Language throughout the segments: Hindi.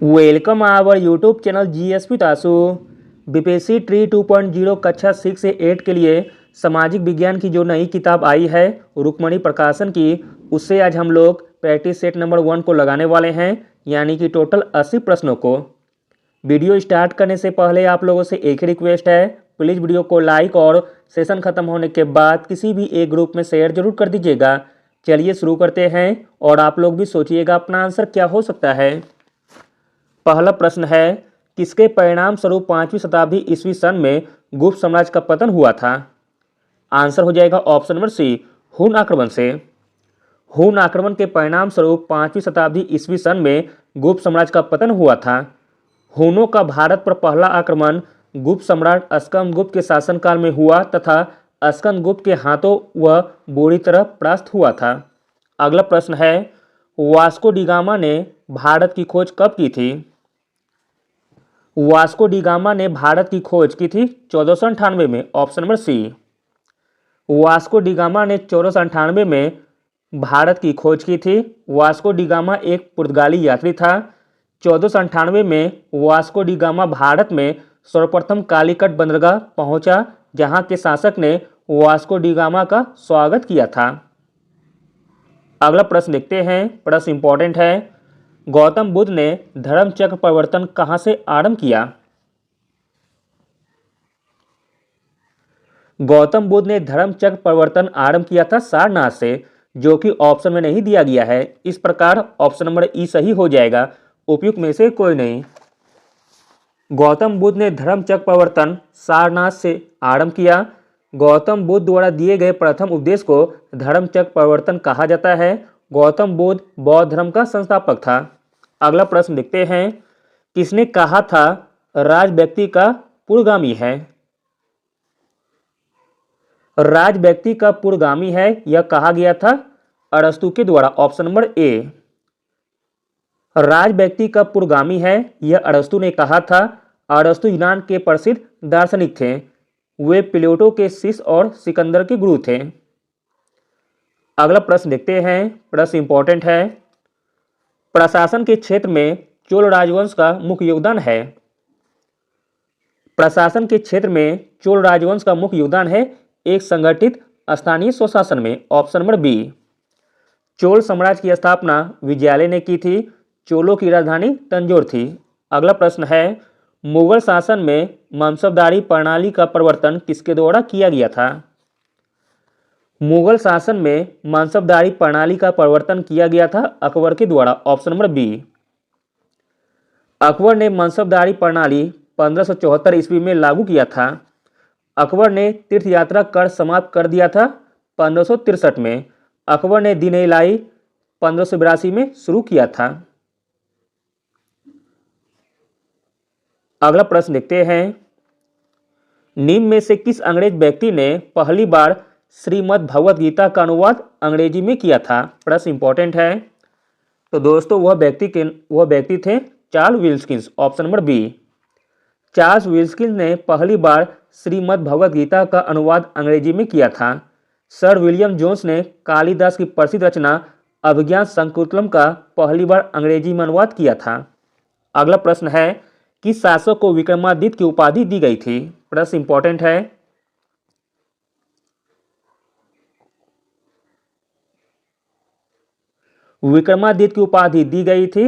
Welcome our YouTube channel GSP तासु। बीपीएससी ट्री 2.0 कक्षा 6 से 8 के लिए सामाजिक विज्ञान की जो नई किताब आई है रुक्मणी प्रकाशन की, उससे आज हम लोग प्रैक्टिस सेट नंबर 1 को लगाने वाले हैं, यानी कि टोटल 80 प्रश्नों को। वीडियो स्टार्ट करने से पहले आप लोगों से एक ही रिक्वेस्ट है, प्लीज़ वीडियो को लाइक और सेशन खत्म होने के बाद किसी भी एक ग्रुप में शेयर जरूर कर दीजिएगा। चलिए शुरू करते हैं और आप लोग भी सोचिएगा अपना आंसर क्या हो सकता है। पहला प्रश्न है, किसके परिणाम स्वरूप 5वीं शताब्दी ईस्वी सन में गुप्त साम्राज्य का पतन हुआ था? आंसर हो जाएगा ऑप्शन नंबर सी, हुन आक्रमण से। हुन आक्रमण के परिणाम स्वरूप 5वीं शताब्दी ईस्वी सन में गुप्त साम्राज्य का पतन हुआ था। हुनों का भारत पर पहला आक्रमण गुप्त सम्राट स्कंदगुप्त के शासनकाल में हुआ तथा स्कंदगुप्त के हाथों वह बुरी तरह परास्त हुआ था। अगला प्रश्न है, वास्को डी गामा ने भारत की खोज कब की थी? वास्को डी गामा ने भारत की खोज की थी 1498 में। Option number C. Vasco da Gama ने 1498 में भारत की खोज की थी। वास्को डी गामा एक पुर्तगाली यात्री था। 1498 में वास्को डी गामा भारत में सर्वप्रथम कालीकट बंदरगाह पहुंचा, जहां के शासक ने वास्को डी गामा का स्वागत किया था। अगला प्रश्न देखते हैं, प्रश्न इंपॉर्टेंट है। गौतम बुद्ध ने धर्म चक्र परिवर्तन कहां से आरंभ किया? गौतम बुद्ध ने धर्म चक्र परिवर्तन आरंभ किया था सारनाथ से, जो कि ऑप्शन में नहीं दिया गया है। इस प्रकार ऑप्शन नंबर ई सही हो जाएगा, उपयुक्त में से कोई नहीं। गौतम बुद्ध ने धर्म चक्र परिवर्तन सारनाथ से आरंभ किया। गौतम बुद्ध द्वारा दिए गए प्रथम उपदेश को धर्म चक्र परिवर्तन कहा जाता है। गौतम बुद्ध बौद्ध धर्म का संस्थापक था। अगला प्रश्न देखते हैं, किसने कहा था राज व्यक्ति का पूर्वगामी है? राज व्यक्ति का पूर्वगामी है, यह कहा गया था अरस्तु के द्वारा। Option number A. राज व्यक्ति का पूर्वगामी है, यह अरस्तु ने कहा था। अरस्तु यूनान के प्रसिद्ध दार्शनिक थे। वे प्लेटो के शिष्य और सिकंदर के गुरु थे। अगला प्रश्न देखते हैं, प्रश्न इंपॉर्टेंट है। प्रशासन के क्षेत्र में चोल राजवंश का मुख्य योगदान है। प्रशासन के क्षेत्र में चोल राजवंश का मुख्य योगदान है एक संगठित स्थानीय स्वशासन में। Option number B. चोल साम्राज्य की स्थापना विजयालय ने की थी। चोलों की राजधानी तंजौर थी। अगला प्रश्न है, मुगल शासन में मनसबदारी प्रणाली का प्रवर्तन किसके द्वारा किया गया था? मुगल शासन में मनसबदारी प्रणाली का प्रवर्तन किया गया था अकबर के द्वारा। Option number B. अकबर ने मनसबदारी प्रणाली 1574 ईस्वी में लागू किया था। अकबर ने तीर्थ यात्रा कर समाप्त कर दिया था 1563 में। अकबर ने दीन इलाही 1582 में शुरू किया था। अगला प्रश्न देखते हैं, निम्न में से किस अंग्रेज व्यक्ति ने पहली बार श्रीमद् भगवद गीता का अनुवाद अंग्रेजी में किया था? प्रश्न इंपॉर्टेंट है। तो दोस्तों वह व्यक्ति थे Charles Wilkins. Option number B. Charles Wilkins ने पहली बार श्रीमद् भगवद गीता का अनुवाद अंग्रेजी में किया था। सर विलियम जोन्स ने कालिदास की प्रसिद्ध रचना अभिज्ञान शकुंतलम का पहली बार अंग्रेजी में अनुवाद किया था। अगला प्रश्न है, किस शासक को विक्रमादित्य की उपाधि दी गई थी? प्रश्न इंपॉर्टेंट है। विक्रमादित्य की उपाधि दी गई थी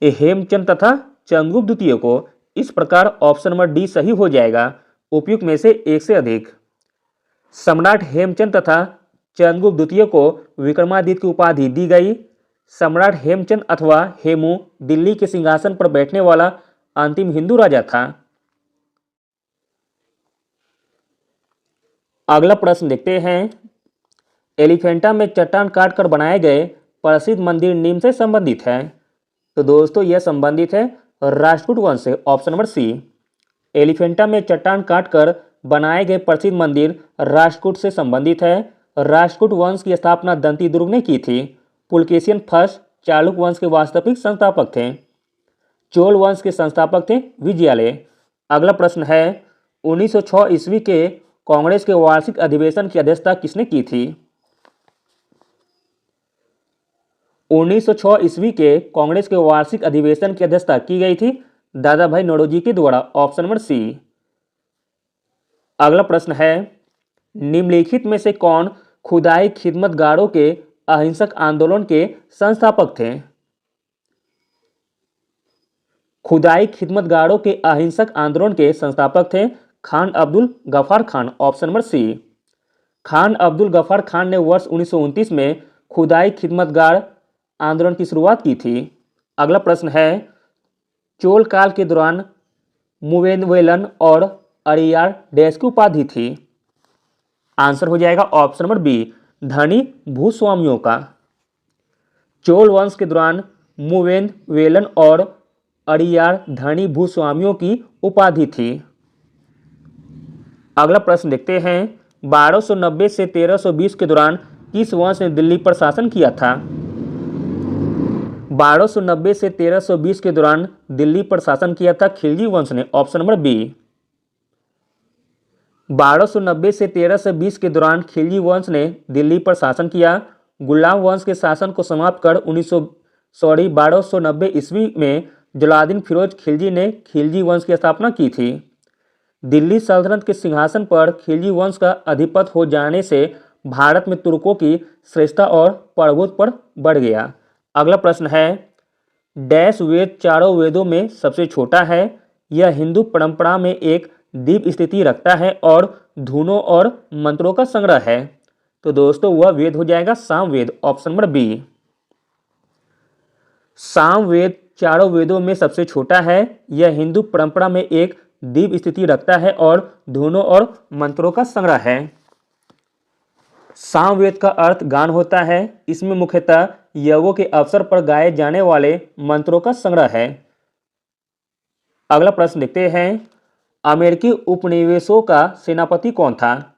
हेमचंद तथा चंद्रगुप्त द्वितीय को। इस प्रकार ऑप्शन नंबर डी सही हो जाएगा, उपयुक्त में से एक से अधिक। सम्राट हेमचंद तथा चंद्रगुप्त द्वितीय को विक्रमादित्य की उपाधि दी गई। सम्राट हेमचंद अथवा हेमू दिल्ली के सिंहासन पर बैठने वाला अंतिम हिंदू राजा था। अगला प्रश्न देखते हैं, एलिफेंटा में चट्टान काटकर बनाए गए प्रसिद्ध मंदिर निम्न से संबंधित है। तो दोस्तों यह संबंधित है राष्ट्रकूट वंश से। ऑप्शन नंबर सी। एलिफेंटा में चट्टान काटकर बनाए गए प्रसिद्ध मंदिर राष्ट्रकूट से संबंधित है। राष्ट्रकूट वंश की स्थापना दंती दुर्ग ने की थी। पुलकेशियन फर्स्ट चालुक्य वंश के वास्तविक संस्थापक थे। चोल वंश के संस्थापक थे विजयालय। अगला प्रश्न है, 1906 ईस्वी के कांग्रेस के वार्षिक अधिवेशन की अध्यक्षता किसने की थी? 1906 ईस्वी के कांग्रेस के वार्षिक अधिवेशन की अध्यक्षता की गई थी? दादा भाई नौरोजी के द्वारा। Option number C. अगला प्रश्न है, निम्नलिखित में से कौन खुदाई खिदमतगारों के अहिंसक आंदोलन के संस्थापक थे? खुदाई खिदमतगारों के अहिंसक आंदोलन के संस्थापक थे Khan Abdul Ghaffar Khan. Option number C. Khan Abdul Ghaffar Khan ने वर्ष 1929 में खुदाई खिदमतगार आंदोलन की शुरुआत की थी। अगला प्रश्न है, चोल काल के दौरान मुवेनवेलन और अरियार डैश की उपाधि थी? आंसर हो जाएगा ऑप्शन नंबर बी, धनी भूस्वामियों का। चोल वंश के दौरान मुवेनवेलन और अरियार धनी भूस्वामियों की उपाधि थी। अगला प्रश्न देखते हैं, 1290 से 1320 के दौरान किस वंश ने दिल्ली पर शासन किया था? 1290 से 1320 के दौरान दिल्ली पर शासन किया था खिलजी वंश ने। Option number B. 1290 से 1320 के दौरान खिलजी वंश ने दिल्ली पर शासन किया। गुलाम वंश के शासन को समाप्त कर 1290 ईस्वी में जलालुद्दीन फिरोज खिलजी ने खिलजी वंश की स्थापना की थी। दिल्ली सल्तनत के सिंहासन पर खिलजी वंश का अधिपति हो जाने से भारत में तुर्कों की श्रेष्ठता और प्रभुत्व पर बढ़ गया। अगला प्रश्न है, डैश वेद चारों वेदों में सबसे छोटा है? यह हिंदू परंपरा में एक दिव्य स्थिति रखता है और धुनों और मंत्रों का संग्रह है। तो दोस्तों वह वेद हो जाएगा Samaveda. Option number B. Samaveda चारों वेदों में सबसे छोटा है। यह हिंदू परंपरा में एक दिव्य स्थिति रखता है और धुनों और मंत्रों का संग्रह है। सामवेद का अर्थ गान होता है। इसमें मुख्यतः यज्ञों के अवसर पर गाए जाने वाले मंत्रों का संग्रह है। अगला प्रश्न देखते हैं, अमेरिकी उपनिवेशों का सेनापति कौन था?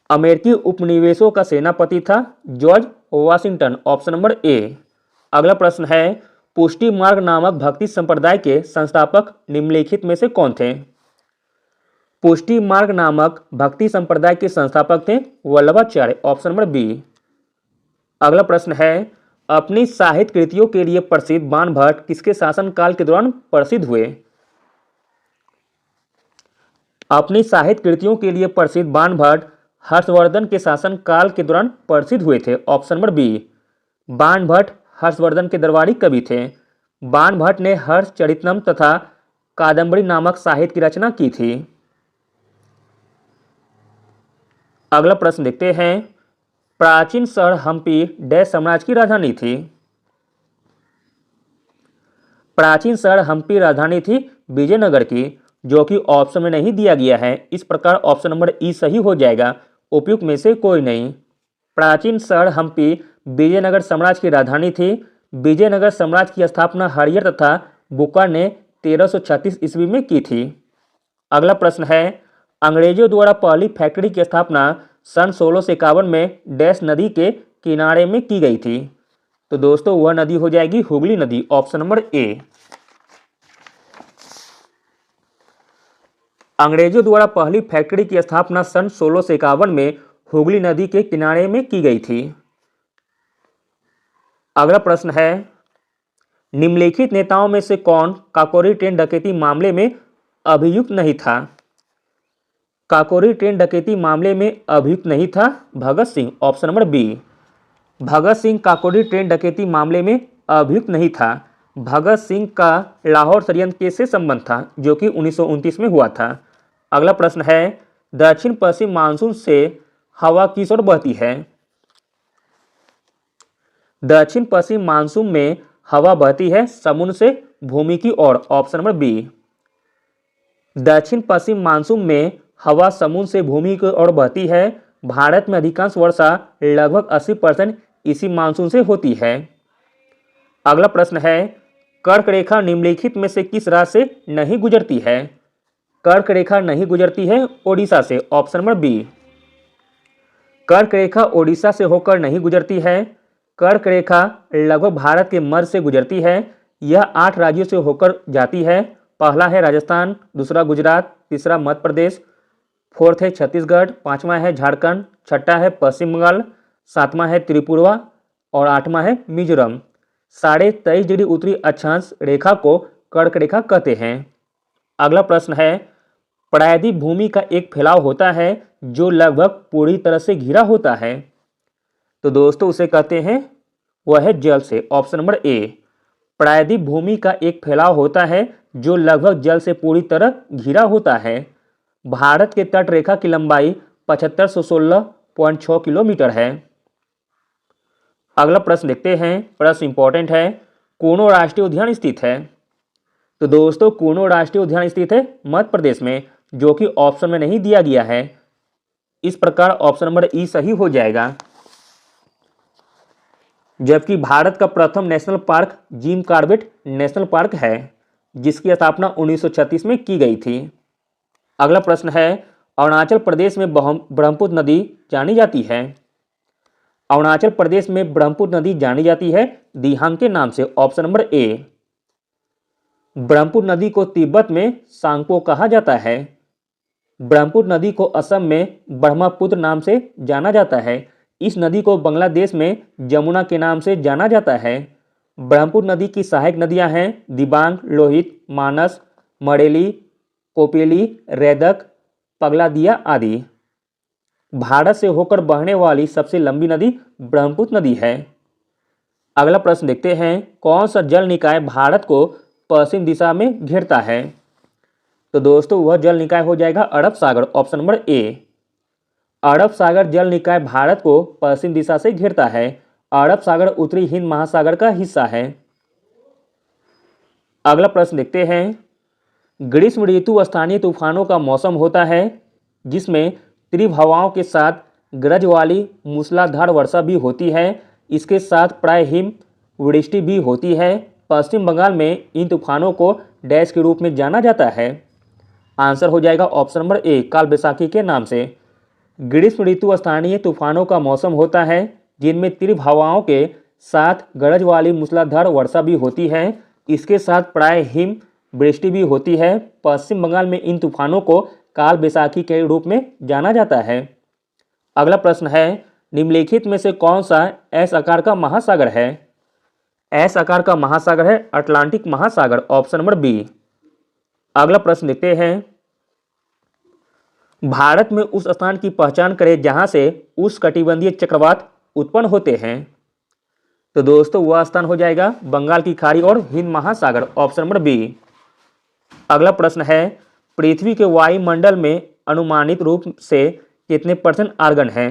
अमेरिकी उपनिवेशों का सेनापति था George Washington. Option number A. अगला प्रश्न है, पुष्टि मार्ग नामक भक्ति संप्रदाय के संस्थापक निम्नलिखित में से कौन थे? पुष्टि मार्ग नामक भक्ति संप्रदाय के संस्थापक थे वल्लभाचार्य। Option number B. अगला प्रश्न है, अपनी साहित्य कृतियों के लिए प्रसिद्ध बाणभट्ट किसके शासनकाल के दौरान प्रसिद्ध हुए? अपनी साहित्य कृतियों के लिए प्रसिद्ध बाणभट्ट हर्षवर्धन के शासनकाल के दौरान प्रसिद्ध हुए थे। Option number B. Banabhatta Harshavardhana के दरबारी कवि थे। बाणभट्ट ने हर्षचरितम तथा कादम्बरी नामक साहित्य की रचना की थी। अगला प्रश्न देखते हैं, प्राचीन शहर हम्पी डैश साम्राज्य की राजधानी थी? प्राचीन शहर हम्पी राजधानी थी विजयनगर की, जो कि ऑप्शन में नहीं दिया गया है। इस प्रकार ऑप्शन नंबर ई सही हो जाएगा, उपयुक्त में से कोई नहीं। प्राचीन शहर हम्पी विजयनगर साम्राज्य की राजधानी थी। विजयनगर साम्राज्य की स्थापना हरियर तथा बुका ने 1336 ईस्वी में की थी। अगला प्रश्न है, अंग्रेजों द्वारा पहली फैक्ट्री की स्थापना सन 1651 में डैश नदी के किनारे में की गई थी? तो दोस्तों वह नदी हो जाएगी हुगली नदी। Option number A. अंग्रेजों द्वारा पहली फैक्ट्री की स्थापना सन 1651 में हुगली नदी के किनारे में की गई थी। अगला प्रश्न है, निम्नलिखित नेताओं में से कौन काकोरी ट्रेन डकैती मामले में अभियुक्त नहीं था? काकोरी ट्रेन डकैती मामले में अभियुक्त नहीं था Bhagat Singh. Option number B. Bhagat Singh Kakori train डकैती मामले में अभियुक्त नहीं था। भगत सिंह का लाहौर षड्यंत्र केस से संबंध था, जो कि 1929 में हुआ था। अगला प्रश्न है, दक्षिण पश्चिम मानसून से हवा किस ओर बहती है? दक्षिण पश्चिम मानसून में हवा बहती है समुद्र से भूमि की ओर। Option number B. दक्षिण पश्चिम मानसून में हवा समुद्र से भूमि की ओर बहती है। भारत में अधिकांश वर्षा लगभग 80% इसी मानसून से होती है। अगला प्रश्न है, कर्क रेखा निम्नलिखित में से किस राज्य से नहीं गुजरती है? कर्क रेखा नहीं गुजरती है ओडिशा से। Option number B. कर्क रेखा ओडिशा से होकर नहीं गुजरती है। कर्क रेखा लगभग भारत के मध्य से गुजरती है। यह 8 राज्यों से होकर जाती है। पहला है राजस्थान, दूसरा गुजरात, तीसरा मध्य प्रदेश, फोर्थ है छत्तीसगढ़, पांचवा है झारखंड, छठा है पश्चिम बंगाल, सातवां है त्रिपुरा और 8वां है मिजोरम। 23.5 डिग्री उत्तरी अक्षांश रेखा को कर्क रेखा कहते हैं। अगला प्रश्न है, प्रायद्वीप भूमि का एक फैलाव होता है जो लगभग पूरी तरह से घिरा होता है। तो दोस्तों उसे कहते हैं, वह है जल से। Option number A. प्रायद्वीप भूमि का एक फैलाव होता है जो लगभग जल से पूरी तरह घिरा होता है। भारत के तट रेखा की लंबाई 7516.6 किलोमीटर है। अगला प्रश्न देखते हैं, प्रश्न इंपॉर्टेंट है, कूनो राष्ट्रीय उद्यान स्थित है। तो दोस्तों कूनो राष्ट्रीय उद्यान स्थित है मध्य प्रदेश में, जो कि ऑप्शन में नहीं दिया गया है। इस प्रकार ऑप्शन नंबर ई सही हो जाएगा। जबकि भारत का प्रथम national park Jim Corbett national park है, जिसकी स्थापना 1936 में की गई थी। अगला प्रश्न है, अरुणाचल प्रदेश में ब्रह्मपुत्र नदी जानी जाती है। अरुणाचल प्रदेश में ब्रह्मपुत्र नदी जानी जाती है दिहांग के नाम से। Option number A. ब्रह्मपुत्र नदी को तिब्बत में सांगपो कहा जाता है। ब्रह्मपुत्र नदी को असम में ब्रह्मपुत्र नाम से जाना जाता है। इस नदी को बांग्लादेश में जमुना के नाम से जाना जाता है। ब्रह्मपुत्र नदी की सहायक नदियां हैं दिबांग, लोहित, मानस, मरेली, कोपेली, रेदक, पगलादिया आदि। भारत से होकर बहने वाली सबसे लंबी नदी ब्रह्मपुत्र नदी है। अगला प्रश्न देखते हैं, कौन सा जल निकाय भारत को पश्चिम दिशा में घेरता है। तो दोस्तों वह जल निकाय हो जाएगा अरब सागर। Option number A. अरब सागर जल निकाय भारत को पश्चिम दिशा से घेरता है। अरब सागर उत्तरी हिंद महासागर का हिस्सा है। अगला प्रश्न देखते हैं, ग्रीष्म ऋतु स्थानीय तूफानों का मौसम होता है जिसमें तीव्र हवाओं के साथ गरज वाली मूसलाधार वर्षा भी होती है। इसके साथ प्राय हिम वृष्टि भी होती है। पश्चिम बंगाल में इन तूफानों को डैश के रूप में जाना जाता है। आंसर हो जाएगा ऑप्शन नंबर ए, काल बैसाखी के नाम से। ग्रीष्म ऋतु स्थानीय तूफानों का मौसम होता है जिनमें तीव्र हवाओं के साथ गरज वाली मूसलाधार वर्षा भी होती है। इसके साथ प्राय हिम वृष्टि भी होती है। पश्चिम बंगाल में इन तूफानों को काल बैसाखी के रूप में जाना जाता है। अगला प्रश्न है, निम्नलिखित में से कौन सा एस आकार का महासागर है। एस आकार का महासागर है अटलांटिक महासागर। Option number B. अगला प्रश्न देखते हैं, भारत में उस स्थान की पहचान करें जहां से उष्णकटिबंधीय चक्रवात उत्पन्न होते हैं। तो दोस्तों वह स्थान हो जाएगा बंगाल की खाड़ी और हिंद महासागर। Option number B. अगला प्रश्न है, पृथ्वी के वायुमंडल में अनुमानित रूप से कितने परसेंट आर्गन है।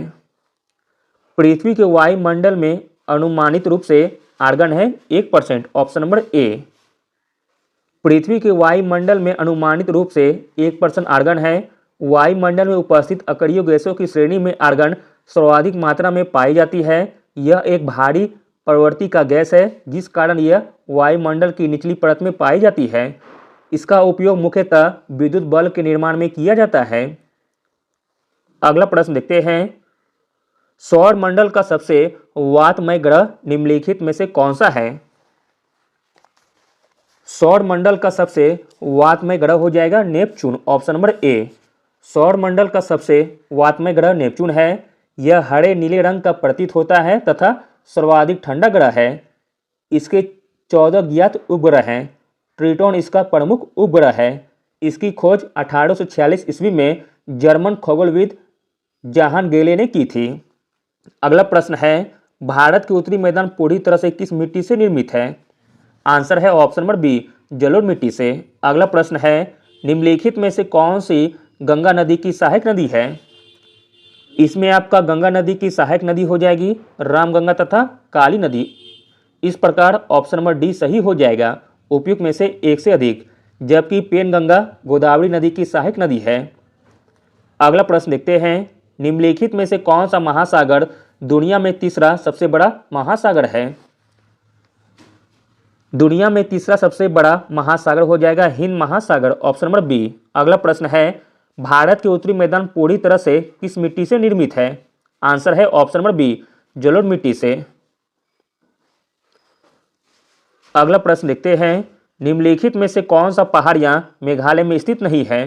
पृथ्वी के वायुमंडल में अनुमानित रूप से आर्गन है 1%। Option number A. पृथ्वी के वायुमंडल में अनुमानित रूप से 1% आर्गन है। वायुमंडल में उपस्थित अकड़ियों गैसों की श्रेणी में आर्गन सर्वाधिक मात्रा में पाई जाती है। यह एक भारी प्रवृत्ति का गैस है जिस कारण यह वायुमंडल की निचली परत में पाई जाती है। इसका उपयोग मुख्यतः विद्युत बल्ब के निर्माण में किया जाता है। अगला प्रश्न देखते हैं, सौर मंडल का सबसे वातमय ग्रह निम्नलिखित में से कौन सा है। सौर मंडल का सबसे वातमय ग्रह हो जाएगा नेपच्यून। Option number A. सौर मंडल का सबसे वातमय ग्रह नेपच्यून है। यह हरे नीले रंग का प्रतीत होता है तथा सर्वाधिक ठंडा ग्रह है। इसके 14 ज्ञात उपग्रह हैं। ट्रिटोन इसका प्रमुख उपग्रह है। इसकी खोज 1846 ईस्वी में जर्मन खगोलविद जहान गेले ने की थी। अगला प्रश्न है, भारत के उत्तरी मैदान पूरी तरह से किस मिट्टी से निर्मित है। आंसर है ऑप्शन नंबर बी, जलोढ़ मिट्टी से। अगला प्रश्न है, निम्नलिखित में से कौन सी गंगा नदी की सहायक नदी है। इसमें आपका गंगा नदी की सहायक नदी हो जाएगी रामगंगा तथा काली नदी। इस प्रकार ऑप्शन नंबर डी सही हो जाएगा, उपयुक्त में से एक से अधिक। जबकि पेनगंगा गोदावरी नदी की सहायक नदी है। अगला प्रश्न देखते हैं, निम्नलिखित में से कौन सा महासागर दुनिया में तीसरा सबसे बड़ा महासागर है। दुनिया में तीसरा सबसे बड़ा महासागर हो जाएगा हिंद महासागर। Option number B. अगला प्रश्न है, भारत के उत्तरी मैदान पूरी तरह से किस मिट्टी से निर्मित है। आंसर है ऑप्शन नंबर बी, जलोढ़ मिट्टी से। अगला प्रश्न देखते हैं, निम्नलिखित में से कौन सा पहाड़ियां मेघालय में स्थित नहीं है।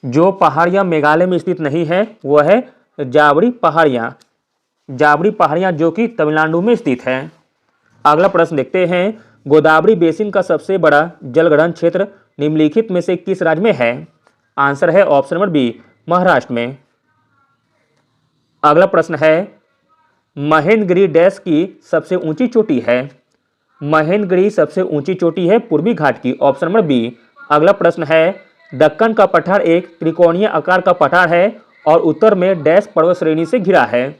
जो पहाड़ियाँ मेघालय में स्थित नहीं है वह है जावड़ी पहाड़ियाँ। जावड़ी पहाड़ियाँ जो कि तमिलनाडु में स्थित है। अगला प्रश्न देखते हैं, गोदावरी बेसिन का सबसे बड़ा जलग्रहण क्षेत्र निम्नलिखित में से किस राज्य में है? आंसर है ऑप्शन नंबर बी, महाराष्ट्र में। अगला प्रश्न है, महेंद्रगिरी डैश की सबसे ऊंची चोटी है? महेंद्रगिरी सबसे ऊंची चोटी है पूर्वी घाट की, ऑप्शन नंबर बी। अगला प्रश्न है, दक्कन का पठार एक त्रिकोणीय आकार का पठार है और उत्तर में डैश पर्वत श्रेणी से घिरा है?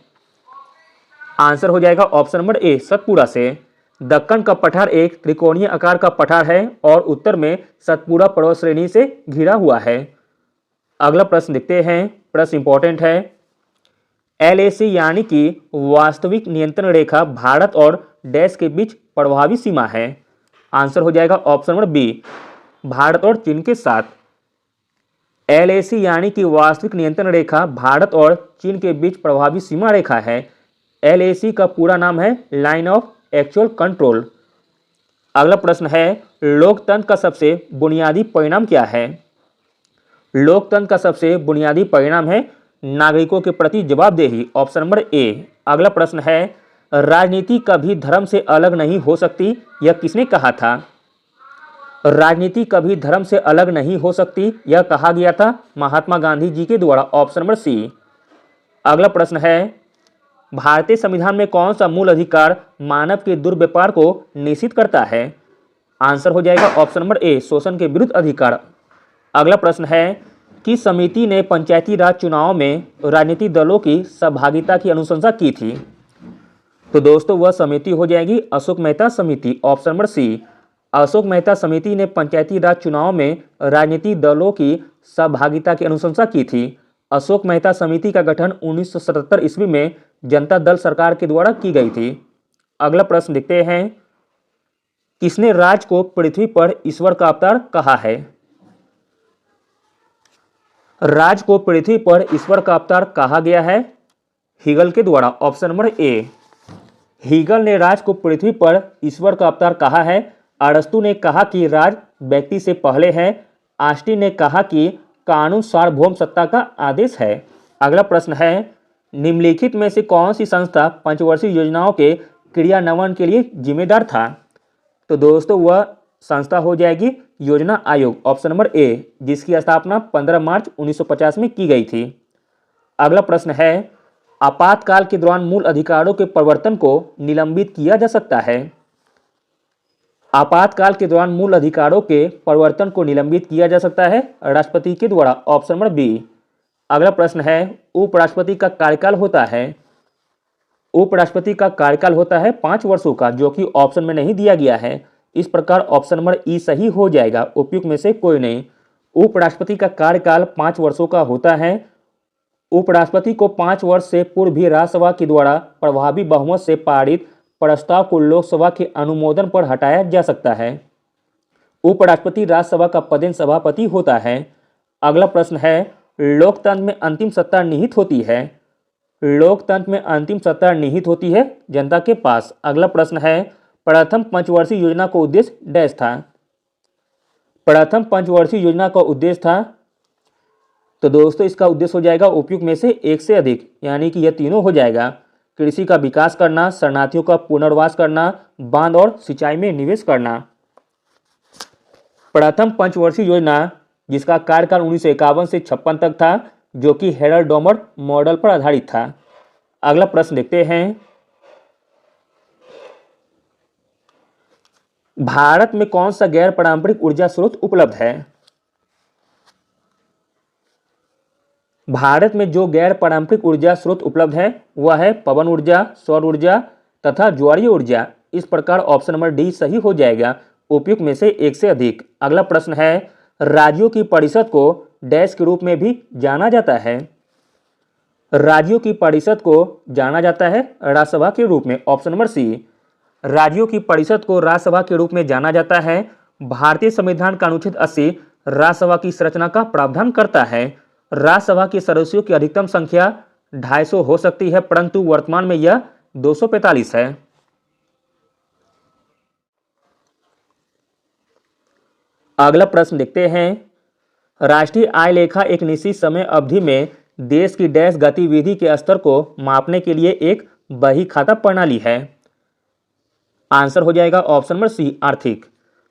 आंसर हो जाएगा ऑप्शन नंबर ए, सतपुड़ा से। दक्कन का पठार एक त्रिकोणीय आकार का पठार है और उत्तर में सतपुड़ा पर्वत श्रेणी से घिरा हुआ है। अगला प्रश्न देखते हैं, प्रश्न इंपॉर्टेंट है। LAC यानी कि वास्तविक नियंत्रण रेखा भारत और डैश के बीच प्रभावी सीमा है? आंसर हो जाएगा ऑप्शन नंबर बी, भारत और चीन के साथ। LAC यानी कि वास्तविक नियंत्रण रेखा भारत और चीन के बीच प्रभावी सीमा रेखा है। LAC का पूरा नाम है लाइन ऑफ एक्चुअल कंट्रोल। अगला प्रश्न है, लोकतंत्र का सबसे बुनियादी परिणाम क्या है? लोकतंत्र का सबसे बुनियादी परिणाम है नागरिकों के प्रति जवाबदेही, ऑप्शन नंबर ए। अगला प्रश्न है, राजनीति कभी धर्म से अलग नहीं हो सकती, यह किसने कहा था? राजनीति कभी धर्म से अलग नहीं हो सकती, यह कहा गया था महात्मा गांधी जी के द्वारा, ऑप्शन नंबर सी। अगला प्रश्न है, भारतीय संविधान में कौन सा मूल अधिकार मानव के दुर्व्यवहार को निषिद्ध करता है? आंसर हो जाएगा ऑप्शन नंबर ए, शोषण के विरुद्ध अधिकार। अगला प्रश्न है, किस समिति ने पंचायती राज चुनाव में राजनीतिक दलों की सहभागिता की अनुशंसा की थी? तो दोस्तों वह समिति हो जाएगी अशोक मेहता समिति, option number C. Ashok Mehta समिति ने पंचायती राज चुनाव में राजनीतिक दलों की सहभागिता की अनुशंसा की थी। अशोक मेहता समिति का गठन 1977 ईस्वी में जनता दल सरकार के द्वारा की गई थी। अगला प्रश्न देखते हैं, किसने राज को पृथ्वी पर ईश्वर का अवतार कहा है? राज को पृथ्वी पर ईश्वर का अवतार कहा गया है हीगल के द्वारा, ऑप्शन नंबर ए। हीगल ने राज को पृथ्वी पर ईश्वर का अवतार कहा है। अरस्तु ने कहा कि राज व्यक्ति से पहले है। आस्टीन ने कहा कि कानून सार्वभौम सत्ता का आदेश है। अगला प्रश्न है, निम्नलिखित में से कौन सी संस्था पंचवर्षीय योजनाओं के क्रियान्वयन के लिए जिम्मेदार था? तो दोस्तों वह संस्था हो जाएगी योजना आयोग, ऑप्शन नंबर ए, जिसकी स्थापना 15 मार्च 1950 में की गई थी। अगला प्रश्न है, आपातकाल के दौरान मूल अधिकारों के परिवर्तन को निलंबित किया जा सकता है? आपातकाल के दौरान मूल अधिकारों के परिवर्तन को निलंबित किया जा सकता है राष्ट्रपति के द्वारा, ऑप्शन नंबर बी। अगला प्रश्न है, उपराष्ट्रपति का कार्यकाल होता है? उपराष्ट्रपति का कार्यकाल होता है 5 वर्षों का, जो कि ऑप्शन में नहीं दिया गया है। इस प्रकार ऑप्शन नंबर ई सही हो जाएगा, उपयुक्त में से कोई नहीं। उपराष्ट्रपति का कार्यकाल 5 वर्षों का होता है। उपराष्ट्रपति को 5 वर्ष से पूर्व भी राज्यसभा के द्वारा प्रभावी बहुमत से पारित प्रस्ताव को लोकसभा के अनुमोदन पर हटाया जा सकता है। उपराष्ट्रपति राज्यसभा का पदेन सभापति होता है। अगला प्रश्न है, लोकतंत्र में अंतिम सत्ता निहित होती है? लोकतंत्र में अंतिम सत्ता निहित होती है जनता के पास। अगला प्रश्न है, प्रथम पंचवर्षीय योजना का उद्देश्य डैश था? प्रथम पंचवर्षीय योजना का उद्देश्य था, तो दोस्तों इसका उद्देश्य हो जाएगा उपयुक्त में से एक से अधिक, यानी कि यह तीनों हो जाएगा। कृषि का विकास करना, शरणार्थियों का पुनर्वास करना, बांध और सिंचाई में निवेश करना। प्रथम पंचवर्षीय योजना जिसका कार्यकाल 1951 से 56 तक था, जो कि हेरल्ड डॉमर मॉडल पर आधारित था। अगला प्रश्न देखते हैं, भारत में कौन सा गैर पारंपरिक ऊर्जा स्रोत उपलब्ध है? भारत में जो गैर पारंपरिक ऊर्जा स्रोत उपलब्ध है वह है पवन ऊर्जा, सौर ऊर्जा तथा ज्वारीय ऊर्जा। इस प्रकार ऑप्शन नंबर डी सही हो जाएगा, उपयुक्त में से एक से अधिक। अगला प्रश्न है, राज्यों की परिषद को डैश के रूप में भी जाना जाता है? राज्यों की परिषद को जाना जाता है राज्यसभा के रूप में, ऑप्शन नंबर सी। राज्यों की परिषद को राज्यसभा के रूप में जाना जाता है। भारतीय संविधान का अनुच्छेद 80 राज्यसभा की संरचना का प्रावधान करता है। राज्यसभा के सदस्यों की अधिकतम संख्या 250 हो सकती है, परंतु वर्तमान में यह 245 है। अगला प्रश्न देखते हैं, राष्ट्रीय आय लेखा एक निश्चित समय अवधि में देश की डैश गतिविधि के स्तर को मापने के लिए एक बही खाता प्रणाली है। आंसर हो जाएगा ऑप्शन नंबर सी, आर्थिक।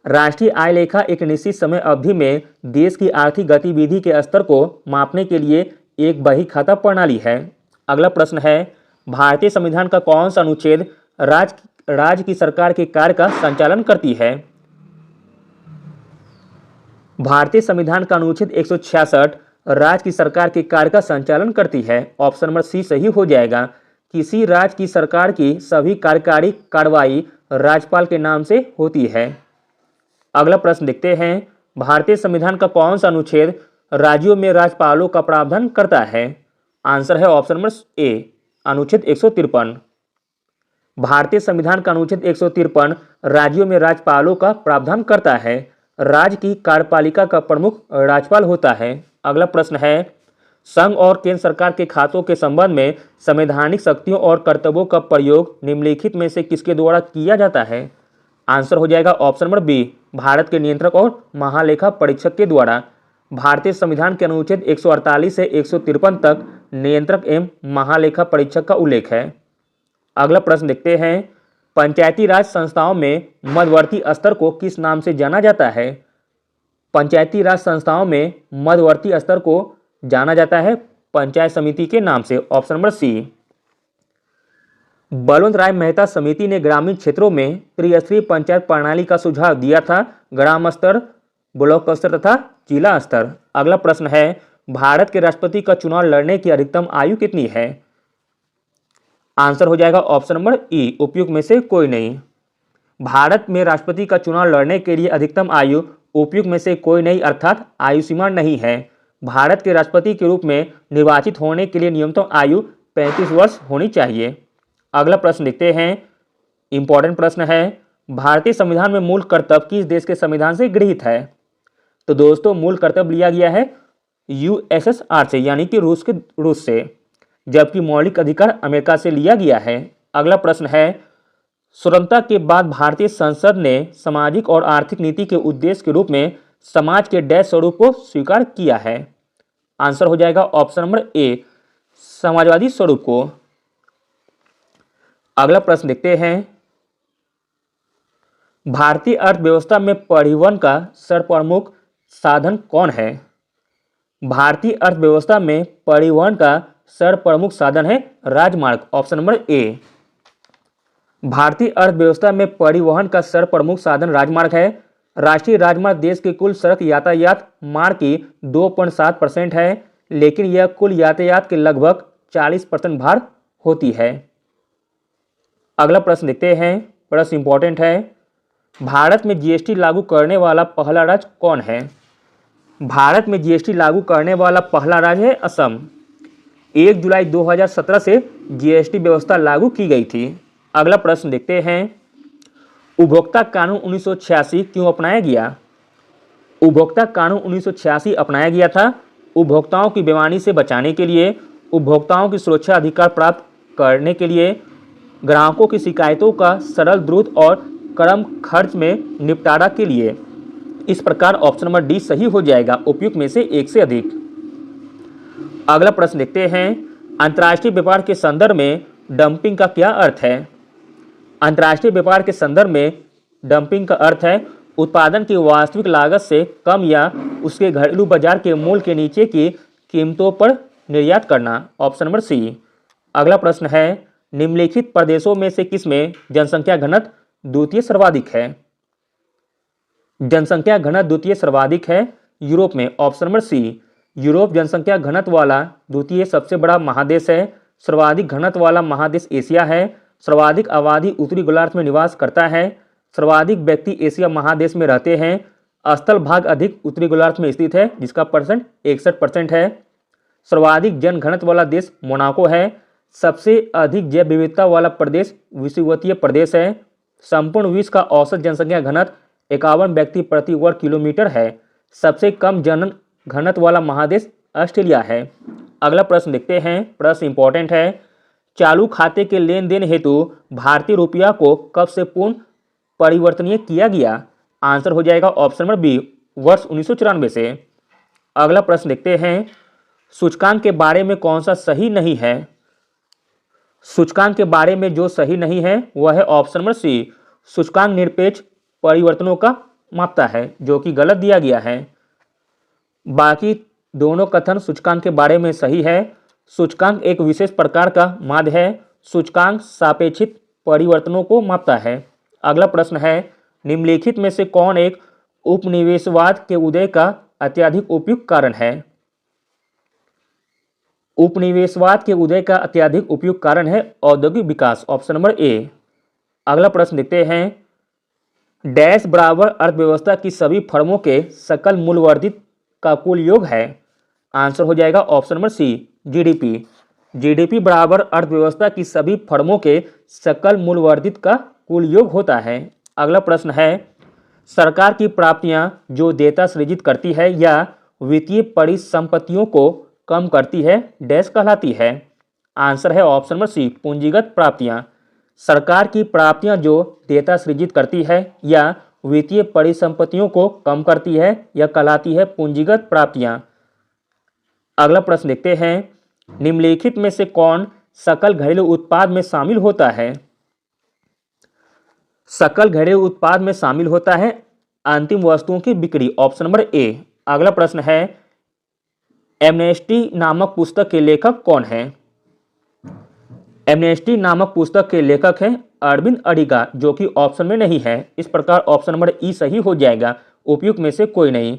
राष्ट्रीय आय लेखा एक निश्चित समय अवधि में देश की आर्थिक गतिविधि के स्तर को मापने के लिए एक बही खाता प्रणाली है। अगला प्रश्न है, भारतीय संविधान का कौन सा अनुच्छेद राज्य की सरकार के कार्य का संचालन करती है? भारतीय संविधान का अनुच्छेद 166 राज्य की सरकार के कार्य का संचालन करती है। ऑप्शन नंबर सी सही हो जाएगा। किसी राज्य की सरकार की सभी कार्यकारी कार्रवाई राज्यपाल के नाम से होती है। अगला प्रश्न देखते हैं, भारतीय संविधान का कौन सा अनुच्छेद राज्यों में राज्यपालों का प्रावधान करता है? आंसर है ऑप्शन नंबर ए, अनुच्छेद 153। भारतीय संविधान का अनुच्छेद 153 राज्यों में राज्यपालों का प्रावधान करता है। राज्य की कार्यपालिका का प्रमुख राज्यपाल होता है। अगला प्रश्न है, संघ और केंद्र सरकार के खातों के संबंध में संवैधानिक शक्तियों और कर्तव्यों का प्रयोग निम्नलिखित में से किसके द्वारा किया जाता है? आंसर हो जाएगा ऑप्शन नंबर बी, भारत के नियंत्रक और महालेखा परीक्षक के द्वारा। भारतीय संविधान के अनुच्छेद 148 से 153 तक नियंत्रक एवं महालेखा परीक्षक का उल्लेख है। अगला प्रश्न देखते हैं, पंचायती राज संस्थाओं में मध्यवर्ती स्तर को किस नाम से जाना जाता है? पंचायती राज संस्थाओं में मध्यवर्ती स्तर को जाना जाता है पंचायत समिति के नाम से। Option number C. Balwant Rai Mehta समिति ने ग्रामीण क्षेत्रों में त्रिस्तरीय पंचायत प्रणाली का सुझाव दिया था, ग्राम स्तर, ब्लॉक स्तर तथा जिला स्तर। अगला प्रश्न है, भारत के राष्ट्रपति का चुनाव लड़ने की अधिकतम आयु कितनी है? आंसर हो जाएगा ऑप्शन नंबर ई, उपयुक्त में से कोई नहीं। भारत में राष्ट्रपति का चुनाव लड़ने के लिए अधिकतम आयु उपयुक्त में से कोई नहीं अर्थात आयु सीमा नहीं है। भारत के राष्ट्रपति के रूप में निर्वाचित होने के लिए न्यूनतम आयु 35 वर्ष होनी चाहिए। अगला प्रश्न देखते हैं, इंपॉर्टेंट प्रश्न है, भारतीय संविधान में मूल कर्तव्य किस देश के संविधान से गृहीत है? तो दोस्तों मूल कर्तव्य लिया गया है यूएसएसआर से, यानी कि रूस से, जबकि मौलिक अधिकार अमेरिका से लिया गया है। अगला प्रश्न है, स्वतंत्रता के बाद भारतीय संसद ने सामाजिक और आर्थिक नीति के उद्देश्य के रूप में समाज के डैश स्वरूप को स्वीकार किया है। आंसर हो जाएगा ऑप्शन नंबर ए, समाजवादी स्वरूप को। अगला प्रश्न देखते हैं, भारतीय अर्थव्यवस्था में परिवहन का सर्वप्रमुख साधन कौन है? भारतीय अर्थव्यवस्था में परिवहन का सर्वप्रमुख साधन है राजमार्ग। Option number A. भारतीय अर्थव्यवस्था में परिवहन का सर्वप्रमुख साधन राजमार्ग है। राष्ट्रीय राजमार्ग देश के कुल सड़क यातायात मार्ग की 2.7% है, लेकिन यह कुल यातायात के लगभग 40% भार होती है। अगला प्रश्न देखते हैं, प्रश्न इंपॉर्टेंट है, भारत में जीएसटी लागू करने वाला पहला राज्य कौन है? भारत में जीएसटी लागू करने वाला पहला राज्य है असम। 1 जुलाई 2017 से जीएसटी व्यवस्था लागू की गई थी। अगला प्रश्न देखते हैं, उपभोक्ता कानून 1986 क्यों अपनाया गया? उपभोक्ता कानून 1986 अपनाया गया था उपभोक्ताओं की बेईमानी से बचाने के लिए, उपभोक्ताओं की सुरक्षा अधिकार प्राप्त करने के लिए, ग्राहकों की शिकायतों का सरल, द्रुत और कम खर्च में निपटारा के लिए। इस प्रकार ऑप्शन नंबर डी सही हो जाएगा, उपयुक्त में से एक से अधिक। अगला प्रश्न देखते हैं, अंतर्राष्ट्रीय व्यापार के संदर्भ में डंपिंग का क्या अर्थ है? अंतर्राष्ट्रीय व्यापार के संदर्भ में डंपिंग का अर्थ है उत्पादन की वास्तविक लागत से कम या उसके घरेलू बाजार के मूल्य के नीचे की कीमतों पर निर्यात करना। Option number C. अगला प्रश्न है, निम्नलिखित प्रदेशों में से किसमें जनसंख्या घनत्व द्वितीय सर्वाधिक है? जनसंख्या घनत्व द्वितीय सर्वाधिक है यूरोप में। ऑप्शन नंबर सी। यूरोप जनसंख्या घनत्व वाला द्वितीय सबसे बड़ा महादेश है। सर्वाधिक घनत्व वाला महादेश एशिया है। सर्वाधिक आबादी उत्तरी गोलार्ध में निवास करता है। सर्वाधिक व्यक्ति एशिया महादेश में रहते हैं। स्थल भाग अधिक उत्तरी गोलार्ध में स्थित है, जिसका परसेंट 61% है। सर्वाधिक जन घनत्व वाला देश मोनाको है। सबसे अधिक जैव विविधता वाला प्रदेश विषुवतीय प्रदेश है। संपूर्ण विश्व का औसत जनसंख्या घनत्व 51 व्यक्ति प्रति वर्ग किलोमीटर है। सबसे कम जन घनत्व वाला महादेश ऑस्ट्रेलिया है। अगला प्रश्न देखते हैं, प्रश्न इंपॉर्टेंट है, चालू खाते के लेन देन हेतु भारतीय रुपया को कब से पूर्ण परिवर्तनीय किया गया? आंसर हो जाएगा ऑप्शन नंबर बी, वर्ष 1994 से। अगला प्रश्न देखते हैं, सूचकांक के बारे में कौन सा सही नहीं है। सूचकांक के बारे में जो सही नहीं है वह है ऑप्शन नंबर सी, सूचकांक निरपेक्ष परिवर्तनों का मापता है, जो कि गलत दिया गया है। बाकी दोनों कथन सूचकांक के बारे में सही है। सूचकांक एक विशेष प्रकार का माध्य है। सूचकांक सापेक्षिक परिवर्तनों को मापता है। अगला प्रश्न है, निम्नलिखित में से कौन एक उपनिवेशवाद के उदय का अत्यधिक उपयुक्त कारण है। उपनिवेशवाद के उदय का अत्यधिक उपयुक्त कारण है औद्योगिक विकास, ऑप्शन नंबर ए। अगला प्रश्न देखते हैं, डैश बराबर अर्थव्यवस्था की सभी फर्मों के सकल मूल्यवर्धित का कुल योग है। आंसर हो जाएगा option number C, GDP. GDP बराबर अर्थव्यवस्था की सभी फर्मों के सकल मूल्यवर्धित का कुल योग होता है। अगला प्रश्न है, सरकार की प्राप्तियां जो देयता सृजित करती है या वित्तीय परिसंपत्तियों को कम करती है, डैश कहलाती है। आंसर है ऑप्शन नंबर सी, पूंजीगत प्राप्तियां। सरकार की प्राप्तियां जो देयता सृजित करती है या वित्तीय परिसंपत्तियों को कम करती है, यह कहलाती है पूंजीगत प्राप्तियां। अगला प्रश्न देखते हैं, निम्नलिखित में से कौन सकल घरेलू उत्पाद में शामिल होता है। सकल घरेलू उत्पाद में शामिल होता है अंतिम वस्तुओं की बिक्री, ऑप्शन नंबर ए। अगला प्रश्न है, एमनेस्टी नामक पुस्तक के लेखक कौन है। एमनेस्टी नामक पुस्तक के लेखक हैं अरविंद अडिगा, जो कि ऑप्शन में नहीं है। इस प्रकार ऑप्शन नंबर ई सही हो जाएगा, उपयुक्त में से कोई नहीं।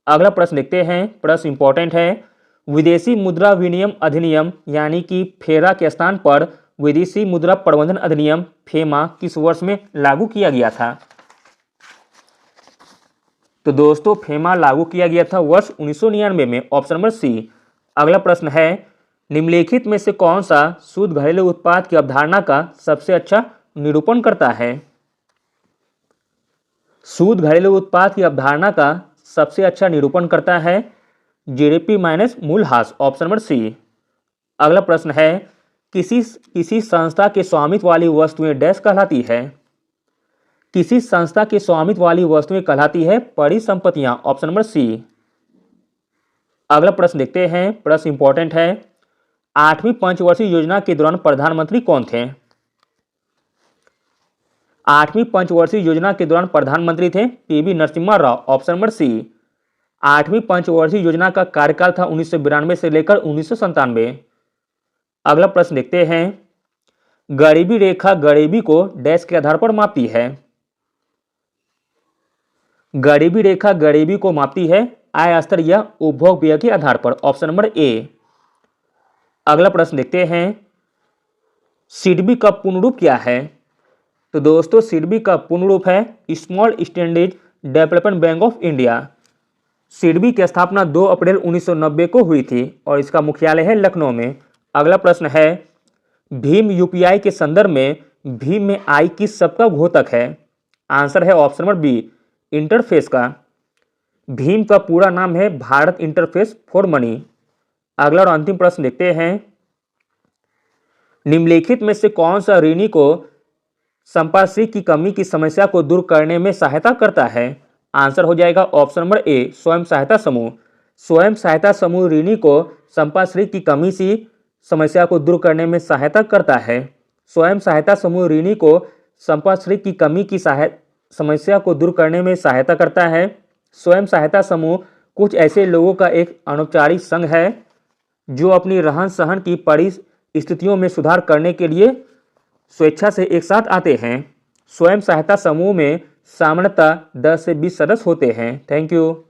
अगला प्रश्न देखते हैं, प्रश्न इंपॉर्टेंट है, विदेशी मुद्रा विनिमय अधिनियम यानी कि फेरा के स्थान पर विदेशी मुद्रा प्रबंधन अधिनियम फेमा किस वर्ष में लागू किया गया था। तो दोस्तों फेमा लागू किया गया था वर्ष 1999 में, ऑप्शन नंबर सी। अगला प्रश्न है, निम्नलिखित में से कौन सा शुद्ध घरेलू उत्पाद की अवधारणा का सबसे अच्छा निरूपण करता है। शुद्ध घरेलू उत्पाद की अवधारणा का सबसे अच्छा निरूपण करता है जीडीपी माइनस मूल्यह्रास, ऑप्शन नंबर सी। अगला प्रश्न है, किसी संस्था के स्वामित्व वाली वस्तुएं डैश कहलाती है। किसी संस्था के स्वामित्व वाली वस्तुएं कहलाती है परिसंपत्तियां, ऑप्शन नंबर सी। अगला प्रश्न देखते हैं, प्रश्न इंपॉर्टेंट है, 8वीं पंचवर्षीय योजना के दौरान प्रधानमंत्री कौन थे। 8वीं पंचवर्षीय योजना के दौरान प्रधानमंत्री थे PV Narasimha Rao, option number C. 8वीं पंचवर्षीय योजना का कार्यकाल था 1992 से लेकर 1997। अगला प्रश्न देखते हैं, गरीबी रेखा गरीबी को डैश के आधार पर मापती है। गरीबी रेखा गरीबी को मापती है आय स्तर या उपभोग व्यय के आधार पर, ऑप्शन नंबर ए। अगला प्रश्न देखते हैं, सिडबी का पूर्ण रूप क्या है। तो दोस्तों सिडबी का पूर्ण रूप है small standard development bank of India. SIDBI की स्थापना 2 अप्रैल 1990 को हुई थी और इसका मुख्यालय है लखनऊ में। अगला प्रश्न है, भीम यूपीआई के संदर्भ में भीम में आई किस शब्द का घोतक है। आंसर है ऑप्शन नंबर बी, इंटरफेस का। भीम का पूरा नाम है भारत इंटरफेस फॉर मनी। अगला और अंतिम प्रश्न देखते हैं, निम्नलिखित में से कौन सा ऋणी को संपार्श्विक की कमी की समस्या को दूर करने में सहायता करता है। आंसर हो जाएगा ऑप्शन नंबर ए, स्वयं सहायता समूह। स्वयं सहायता समूह ऋणी को संपार्श्विक की कमी की समस्या को दूर करने में सहायता करता है। स्वयं सहायता समूह ऋणी को संपार्श्विक की कमी की समस्या को दूर करने में सहायता करता है। स्वयं सहायता समूह कुछ ऐसे लोगों का एक अनौपचारिक संघ है जो अपनी रहन सहन की परिस्थितियों में सुधार करने के लिए स्वेच्छा से एक साथ आते हैं। स्वयं सहायता समूह में सामान्यतः 10 से 20 सदस्य होते हैं। Thank you.